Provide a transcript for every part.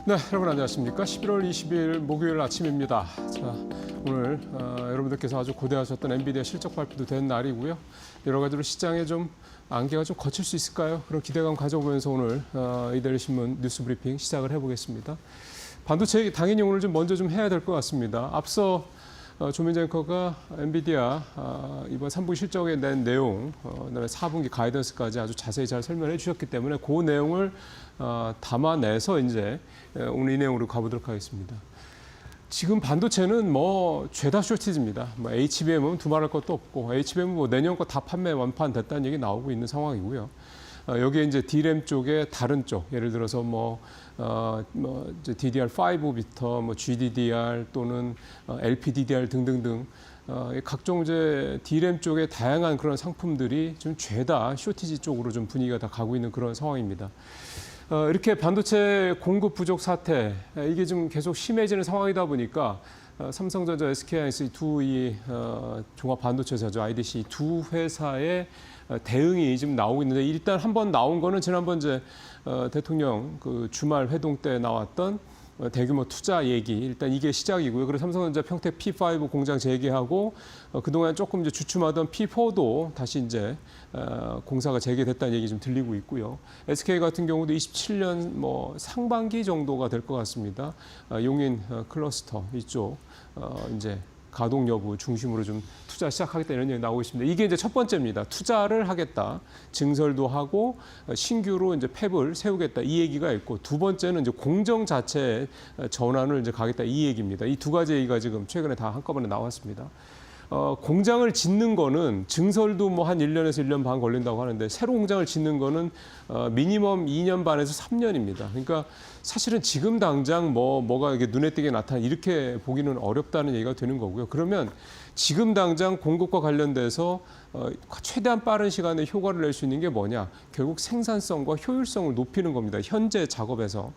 네, 여러분 안녕하십니까? 11월 20일 목요일 아침입니다. 자, 오늘 여러분들께서 아주 고대하셨던 엔비디아 실적 발표도 된 날이고요. 여러 가지로 시장에 좀 안개가 좀 거칠 수 있을까요? 그런 기대감 가져보면서 오늘 이데일리 신문 뉴스 브리핑 시작을 해보겠습니다. 반도체 얘기 당연히 오늘 좀 먼저 좀 해야 될 것 같습니다. 앞서 조민재 앵커가 엔비디아 이번 3분기 실적에 낸 내용, 그다음에 4분기 가이던스까지 아주 자세히 잘 설명해 주셨기 때문에 그 내용을 담아내서 이제 오늘 이 내용으로 가보도록 하겠습니다. 지금 반도체는 뭐 죄다 쇼티지입니다. 뭐 HBM은 두말할 것도 없고 HBM은 뭐 내년 거 다 판매 완판됐다는 얘기 나오고 있는 상황이고요. 여기에 이제 DRAM 쪽에 다른 쪽, 예를 들어서 DDR5부터 뭐 GDDR 또는 LPDDR 등등등 각종 이제 DRAM 쪽의 다양한 그런 상품들이 좀 죄다 쇼티지 쪽으로 좀 분위기가 다 가고 있는 그런 상황입니다. 이렇게 반도체 공급 부족 사태 이게 좀 계속 심해지는 상황이다 보니까 삼성전자, SK하이닉스 두 종합 반도체사죠. IDC 두 회사의 대응이 지금 나오고 있는데 일단 한번 나온 거는 지난번 이제 대통령 그 주말 회동 때 나왔던 대규모 투자 얘기 일단 이게 시작이고요. 그래서 삼성전자 평택 P5 공장 재개하고 그동안 조금 이제 주춤하던 P4도 다시 이제 공사가 재개됐다는 얘기 좀 들리고 있고요. SK 같은 경우도 27년 뭐 상반기 정도가 될 것 같습니다. 용인 클러스터 이쪽 이제 가동 여부 중심으로 좀 투자 시작하겠다 이런 얘기 나오고 있습니다. 이게 이제 첫 번째입니다. 투자를 하겠다, 증설도 하고 신규로 이제 팹을 세우겠다 이 얘기가 있고 두 번째는 이제 공정 자체 전환을 이제 가겠다 이 얘기입니다. 이 두 가지 얘기가 지금 최근에 다 한꺼번에 나왔습니다. 공장을 짓는 거는 증설도 뭐 한 1년에서 1년 반 걸린다고 하는데 새로 공장을 짓는 거는 미니멈 2년 반에서 3년입니다. 그러니까 사실은 지금 당장 뭐가 이게 눈에 띄게 나타나 이렇게 보기는 어렵다는 얘기가 되는 거고요. 그러면 지금 당장 공급과 관련돼서 최대한 빠른 시간에 효과를 낼 수 있는 게 뭐냐? 결국 생산성과 효율성을 높이는 겁니다. 현재 작업에서.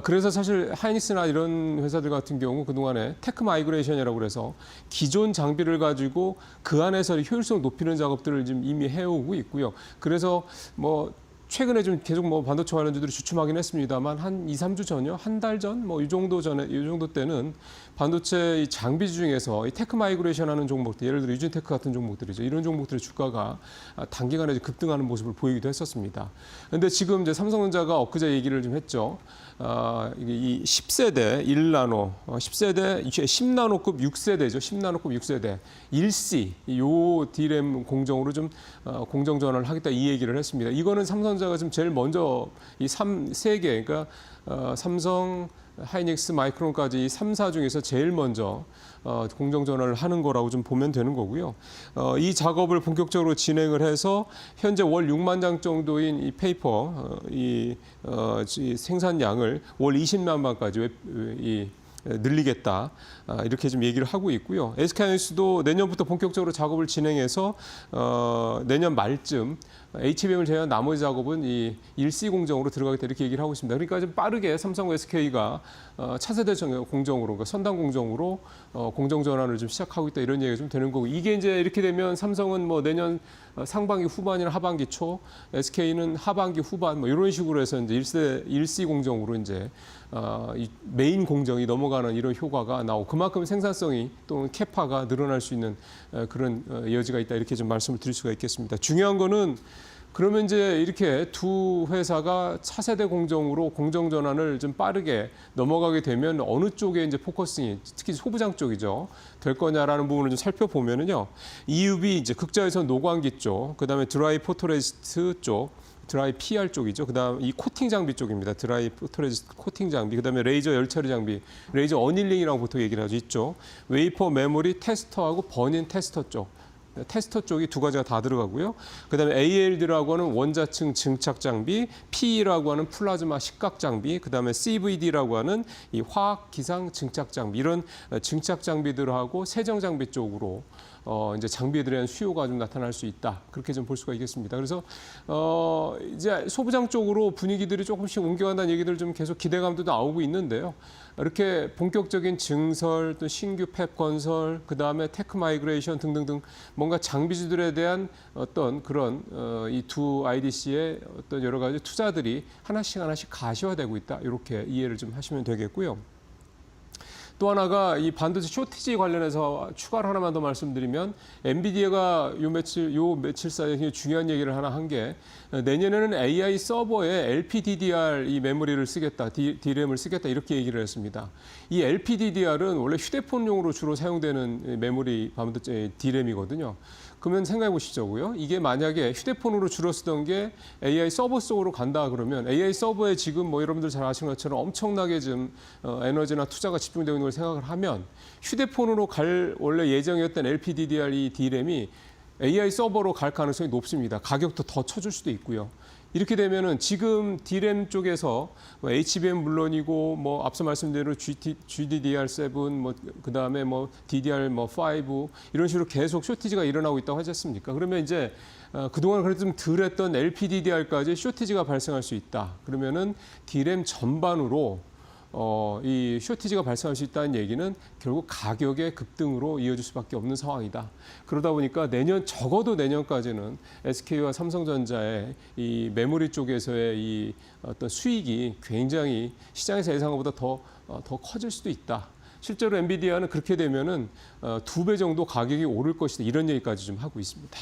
그래서 사실 하이닉스나 이런 회사들 같은 경우 그동안에 테크 마이그레이션이라고 그래서 기존 장비를 가지고 그 안에서 효율성을 높이는 작업들을 지금 이미 해오고 있고요. 그래서 뭐 최근에 좀 계속 뭐 반도체 관련주들이 주춤하긴 했습니다만 한 2, 3주 전이요? 한 달 전? 뭐 이 정도 전에, 이 정도 때는 반도체 장비 중에서 이 테크 마이그레이션 하는 종목들, 예를 들어 유진테크 같은 종목들이죠. 이런 종목들의 주가가 단기간에 급등하는 모습을 보이기도 했었습니다. 그런데 지금 이제 삼성전자가 엊그제 얘기를 좀 했죠. 이 10세대 1나노, 10세대 10나노급 6세대죠. 10나노급 6세대 1C 요 DRAM 공정으로 좀 공정 전환을 하겠다 이 얘기를 했습니다. 이거는 삼성전자가 지금 제일 먼저 이 세 개, 그러니까 삼성, 하이닉스, 마이크론까지 이 3사 중에서 제일 먼저 공정 전환을 하는 거라고 좀 보면 되는 거고요. 이 작업을 본격적으로 진행을 해서 현재 월 6만 장 정도인 이 페이퍼 이 생산량을 월 20만 방까지 늘리겠다 이렇게 좀 얘기를 하고 있고요. SK하이닉스도 내년부터 본격적으로 작업을 진행해서 내년 말쯤 HBM을 제외한 나머지 작업은 이 1C 공정으로 들어가겠다 이렇게 얘기를 하고 있습니다. 그러니까 좀 빠르게 삼성과 SK가 차세대 공정으로, 그러니까 선단 공정으로 공정 전환을 좀 시작하고 있다 이런 얘기가 좀 되는 거고 이게 이제 이렇게 되면 삼성은 뭐 내년 상반기 후반이나 하반기 초, SK는 하반기 후반 뭐 이런 식으로 해서 이제 1C 공정으로 이제 이 메인 공정이 넘어가는 이런 효과가 나오고 그만큼 생산성이 또는 캐파가 늘어날 수 있는 그런 여지가 있다 이렇게 좀 말씀을 드릴 수가 있겠습니다. 중요한 거는 그러면 이제 이렇게 두 회사가 차세대 공정으로 공정 전환을 좀 빠르게 넘어가게 되면 어느 쪽에 이제 포커싱이 특히 소부장 쪽이죠 될 거냐라는 부분을 좀 살펴보면은요 EUV 이제 극자에서 노광기 쪽, 그다음에 드라이 포토레지스트 쪽. 드라이 PR 쪽이죠. 그다음 이 코팅 장비 쪽입니다. 드라이 포토레지스트 코팅 장비. 그다음에 레이저 열처리 장비, 레이저 어닐링이라고 보통 얘기를 하죠. 이쪽 웨이퍼 메모리 테스터하고 버닌 테스터 쪽. 테스터 쪽이 두 가지가 다 들어가고요. 그다음에 ALD라고 하는 원자층 증착 장비, PE라고 하는 플라즈마 식각 장비, 그다음에 CVD라고 하는 이 화학 기상 증착 장비 이런 증착 장비들하고 세정 장비 쪽으로 이제 장비에 대한 수요가 좀 나타날 수 있다. 그렇게 좀 볼 수가 있겠습니다. 그래서 이제 소부장 쪽으로 분위기들이 조금씩 옮겨간다는 얘기들 좀 계속 기대감도 나오고 있는데요. 이렇게 본격적인 증설, 또 신규 팹 건설, 그 다음에 테크 마이그레이션 등등등 뭔가 장비주들에 대한 어떤 그런 이 두 IDC의 어떤 여러 가지 투자들이 하나씩 가시화되고 있다. 이렇게 이해를 좀 하시면 되겠고요. 또 하나가 이 반도체 쇼티지 관련해서 추가로 하나만 더 말씀드리면 엔비디아가 요 며칠 사이에 굉장히 중요한 얘기를 하나 한 게 내년에는 AI 서버에 LPDDR 이 메모리를 쓰겠다, DRAM을 쓰겠다 이렇게 얘기를 했습니다. 이 LPDDR은 원래 휴대폰용으로 주로 사용되는 메모리 반도체 DRAM이거든요. 그러면 생각해 보시자고요. 이게 만약에 휴대폰으로 주로 쓰던 게 AI 서버 속으로 간다 그러면 AI 서버에 지금 뭐 여러분들 잘 아시는 것처럼 엄청나게 좀 에너지나 투자가 집중되고 있는 걸 생각을 하면 휴대폰으로 갈 원래 예정이었던 LPDDR 이 DRAM이 AI 서버로 갈 가능성이 높습니다. 가격도 더 쳐줄 수도 있고요. 이렇게 되면은 지금 DRAM 쪽에서 뭐 HBM 물론이고 뭐 앞서 말씀드린 GDDR7 뭐 그다음에 뭐 DDR 뭐 5 이런 식으로 계속 쇼티지가 일어나고 있다고 하지 않습니까? 그러면 이제 그동안 그래도 좀 덜 했던 LPDDR까지 쇼티지가 발생할 수 있다. 그러면은 DRAM 전반으로 이 쇼티지가 발생할 수 있다는 얘기는 결국 가격의 급등으로 이어질 수밖에 없는 상황이다. 그러다 보니까 적어도 내년까지는 SK와 삼성전자의 이 메모리 쪽에서의 이 어떤 수익이 굉장히 시장에서 예상한 것보다 더 커질 수도 있다. 실제로 엔비디아는 그렇게 되면은 2배 정도 가격이 오를 것이다. 이런 얘기까지 좀 하고 있습니다.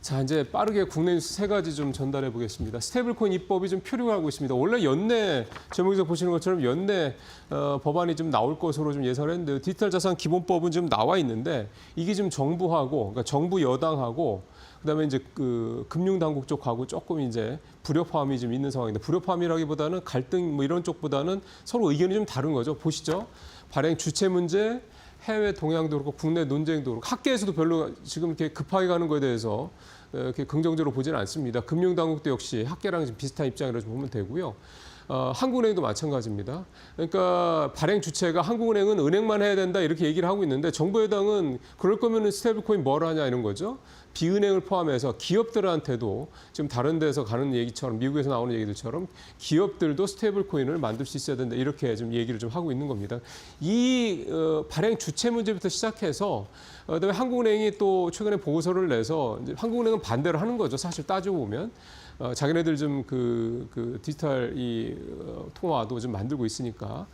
자, 이제 빠르게 국내 뉴스 세 가지 좀 전달해 보겠습니다. 스테이블코인 입법이 좀 표류하고 있습니다. 원래 연내 제목에서 보시는 것처럼 연내 법안이 좀 나올 것으로 좀 예상을 했는데 디지털 자산 기본법은 좀 나와 있는데 이게 지금 정부하고 그러니까 정부 여당하고 그다음에 이제 그 금융 당국 쪽하고 조금 이제 불협화음이 좀 있는 상황인데 불협화음이라기보다는 갈등 뭐 이런 쪽보다는 서로 의견이 좀 다른 거죠. 보시죠. 발행 주체 문제, 해외 동향도 그렇고 국내 논쟁도 그렇고 학계에서도 별로 지금 이렇게 급하게 가는 거에 대해서 이렇게 긍정적으로 보지는 않습니다. 금융당국도 역시 학계랑 좀 비슷한 입장이라고 보면 되고요. 한국은행도 마찬가지입니다. 그러니까 발행 주체가 한국은행은 은행만 해야 된다 이렇게 얘기를 하고 있는데 정부 여당은 그럴 거면 스테이블코인 뭘 하냐 이런 거죠. 비은행을 포함해서 기업들한테도 지금 다른 데서 가는 얘기처럼 미국에서 나오는 얘기들처럼 기업들도 스테이블코인을 만들 수 있어야 된다 이렇게 좀 얘기를 좀 하고 있는 겁니다. 이 발행 주체 문제부터 시작해서 그다음에 한국은행이 또 최근에 보고서를 내서 이제 한국은행은 반대를 하는 거죠. 사실 따지고 보면. 자기네들 좀 그 디지털 이 통화도 좀 만들고 있으니까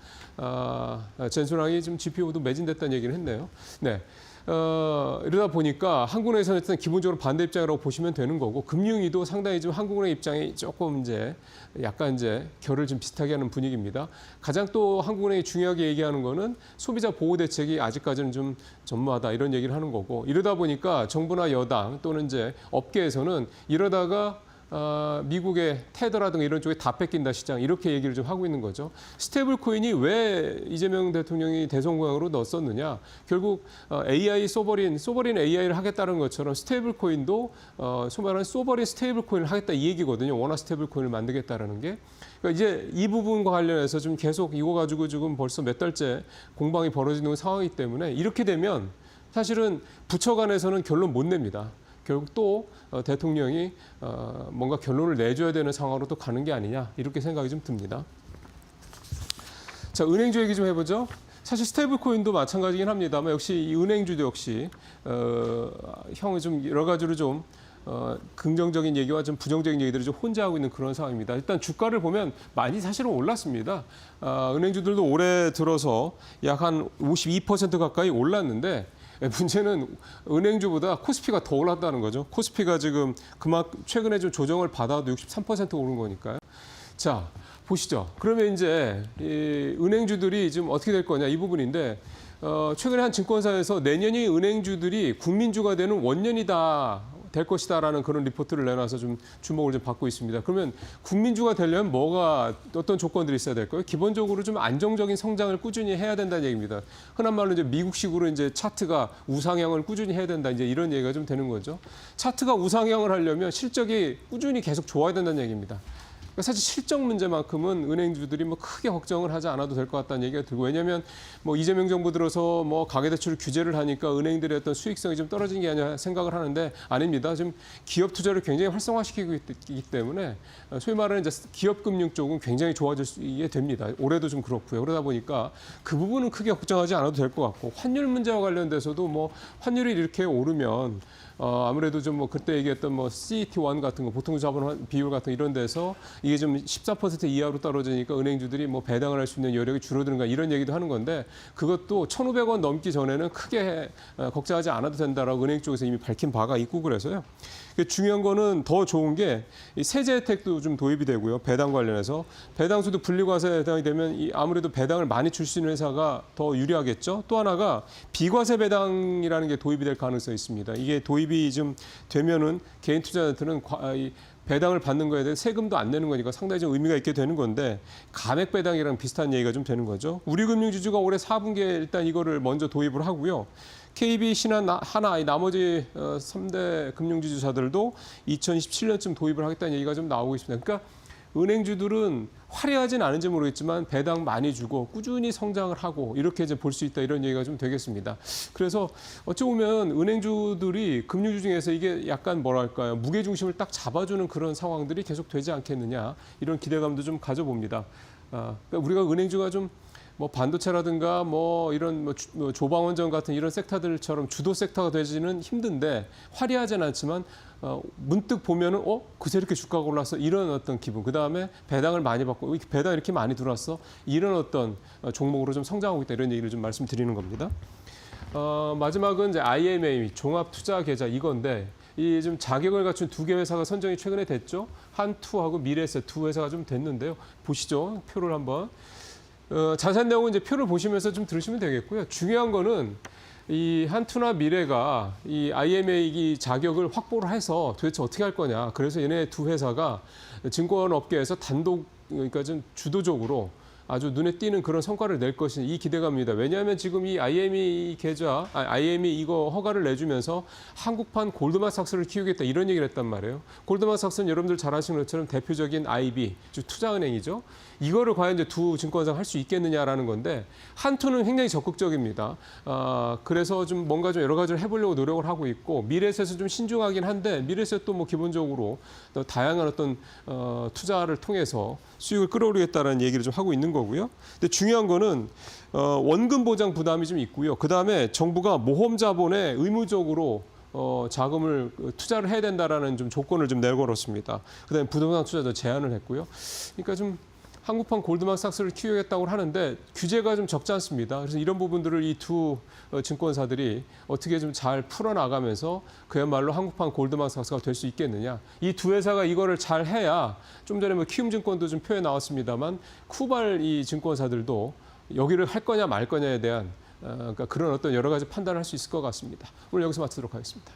젠순항이 좀 GPO도 매진됐다는 얘기를 했네요. 네. 이러다 보니까 한국은행에서는 일단 기본적으로 반대 입장이라고 보시면 되는 거고 금융위도 상당히 좀 한국은행 입장이 조금 이제 약간 이제 결을 좀 비슷하게 하는 분위기입니다. 가장 또 한국은행이 중요하게 얘기하는 거는 소비자 보호 대책이 아직까지는 좀 전무하다 이런 얘기를 하는 거고 이러다 보니까 정부나 여당 또는 이제 업계에서는 이러다가 미국의 테더라든가 이런 쪽에 다 뺏긴다 시장 이렇게 얘기를 좀 하고 있는 거죠. 스테이블 코인이 왜 이재명 대통령이 대선 공약으로 넣었었느냐. 결국 AI 소버린 AI를 하겠다는 것처럼 스테이블 코인도 소위 말하는 소버린 스테이블 코인을 하겠다 이 얘기거든요. 원화 스테이블 코인을 만들겠다라는 게. 그러니까 이제 이 부분과 관련해서 좀 계속 이거 가지고 지금 벌써 몇 달째 공방이 벌어지는 상황이기 때문에 이렇게 되면 사실은 부처 간에서는 결론 못 냅니다. 결국 또 대통령이 뭔가 결론을 내줘야 되는 상황으로 또 가는 게 아니냐 이렇게 생각이 좀 듭니다. 자, 은행주 얘기 좀 해보죠. 사실 스테이블 코인도 마찬가지긴 합니다만 역시 이 은행주도 역시 형이 좀 여러 가지로 좀 긍정적인 얘기와 좀 부정적인 얘기들을 좀 혼재하고 있는 그런 상황입니다. 일단 주가를 보면 많이 사실은 올랐습니다. 은행주들도 올해 들어서 약 한 52% 가까이 올랐는데 문제는 은행주보다 코스피가 더 올랐다는 거죠. 코스피가 지금 최근에 좀 조정을 받아도 63% 오른 거니까요. 자, 보시죠. 그러면 이제 이 은행주들이 지금 어떻게 될 거냐 이 부분인데 최근에 한 증권사에서 내년이 은행주들이 국민주가 되는 원년이다. 될 것이다라는 그런 리포트를 내놔서 좀 주목을 좀 받고 있습니다. 그러면 국민주가 되려면 어떤 조건들이 있어야 될까요? 기본적으로 좀 안정적인 성장을 꾸준히 해야 된다는 얘기입니다. 흔한 말로 이제 미국식으로 이제 차트가 우상향을 꾸준히 해야 된다. 이제 이런 얘기가 좀 되는 거죠. 차트가 우상향을 하려면 실적이 꾸준히 계속 좋아야 된다는 얘기입니다. 그러니까 사실 실적 문제만큼은 은행주들이 뭐 크게 걱정을 하지 않아도 될 것 같다는 얘기가 들고, 왜냐하면 뭐 이재명 정부 들어서 뭐 가계대출 규제를 하니까 은행들의 어떤 수익성이 좀 떨어진 게 아니라 생각을 하는데 아닙니다. 지금 기업 투자를 굉장히 활성화시키고 있기 때문에 소위 말하는 이제 기업 금융 쪽은 굉장히 좋아지게 됩니다. 올해도 좀 그렇고요. 그러다 보니까 그 부분은 크게 걱정하지 않아도 될 것 같고, 환율 문제와 관련돼서도 뭐 환율이 이렇게 오르면 아무래도 좀 뭐 그때 얘기했던 뭐 CET1 같은 거, 보통 자본 비율 같은 이런 데서 이게 좀 14% 이하로 떨어지니까 은행주들이 뭐 배당을 할 수 있는 여력이 줄어드는가 이런 얘기도 하는 건데, 그것도 1,500원 넘기 전에는 크게 걱정하지 않아도 된다라고 은행 쪽에서 이미 밝힌 바가 있고, 그래서요. 중요한 거는 더 좋은 게 이 세제 혜택도 좀 도입이 되고요. 배당 관련해서 배당수도 분리과세 해당이 되면 아무래도 배당을 많이 줄 수 있는 회사가 더 유리하겠죠. 또 하나가 비과세 배당이라는 게 도입이 될 가능성이 있습니다. 이게 도입이 좀 되면은 개인 투자자들은 배당을 받는 거에 대해 세금도 안 내는 거니까 상당히 좀 의미가 있게 되는 건데, 감액 배당이랑 비슷한 얘기가 좀 되는 거죠. 우리금융지주가 올해 4분기에 일단 이거를 먼저 도입을 하고요. KB, 신한, 하나, 나머지 3대 금융지주사들도 2027년쯤 도입을 하겠다는 얘기가 좀 나오고 있습니다. 그러니까 은행주들은 화려하진 않은지 모르겠지만 배당 많이 주고 꾸준히 성장을 하고 이렇게 이제 볼 수 있다, 이런 얘기가 좀 되겠습니다. 그래서 어찌 보면 은행주들이 금융주 중에서 이게 약간 뭐랄까요, 무게중심을 딱 잡아주는 그런 상황들이 계속 되지 않겠느냐, 이런 기대감도 좀 가져봅니다. 그러니까 우리가 은행주가 좀 뭐 반도체라든가 뭐 이런 뭐 조방원전 같은 이런 섹터들처럼 주도 섹터가 되지는 힘든데, 화려하진 않지만 문득 보면은 그새 이렇게 주가가 올랐어, 이런 어떤 기분. 그 다음에 배당을 많이 받고, 배당 이렇게 많이 들어왔어, 이런 어떤 종목으로 좀 성장하고 있다, 이런 얘기를 좀 말씀드리는 겁니다. 마지막은 이제 IMA 종합투자계좌 이건데, 이 좀 자격을 갖춘 2개 회사가 선정이 최근에 됐죠. 한투하고 미래에셋 두 회사가 좀 됐는데요. 보시죠, 표를 한번. 자세한 내용은 이제 표를 보시면서 좀 들으시면 되겠고요. 중요한 거는 이 한투나 미래가 이 IMA 자격을 확보를 해서 도대체 어떻게 할 거냐. 그래서 얘네 두 회사가 증권업계에서 단독, 그러니까 좀 주도적으로 아주 눈에 띄는 그런 성과를 낼 것이 이 기대감입니다. 왜냐하면 지금 이 IME 이거 허가를 내주면서 한국판 골드만삭스를 키우겠다, 이런 얘기를 했단 말이에요. 골드만삭스는 여러분들 잘 아시는 것처럼 대표적인 IB, 즉 투자은행이죠. 이거를 과연 이제 두 증권사가 할 수 있겠느냐라는 건데, 한투는 굉장히 적극적입니다. 그래서 좀 뭔가 좀 여러 가지를 해보려고 노력을 하고 있고, 미래에셋은 좀 신중하긴 한데, 미래에셋도 뭐 기본적으로 또 다양한 어떤 투자를 통해서 수익을 끌어올리겠다는 얘기를 좀 하고 있는 거고요. 근데 중요한 거는 원금 보장 부담이 좀 있고요. 그 다음에 정부가 모험 자본에 의무적으로 자금을 투자를 해야 된다라는 좀 조건을 좀 내걸었습니다. 그다음에 부동산 투자도 제한을 했고요. 그러니까 좀 한국판 골드만삭스를 키우겠다고 하는데 규제가 좀 적지 않습니다. 그래서 이런 부분들을 이 두 증권사들이 어떻게 좀 잘 풀어나가면서 그야말로 한국판 골드만삭스가 될 수 있겠느냐. 이 두 회사가 이거를 잘 해야, 좀 전에 뭐 키움증권도 좀 표에 나왔습니다만, 쿠발 이 증권사들도 여기를 할 거냐 말 거냐에 대한 그러니까 그런 어떤 여러 가지 판단을 할 수 있을 것 같습니다. 오늘 여기서 마치도록 하겠습니다.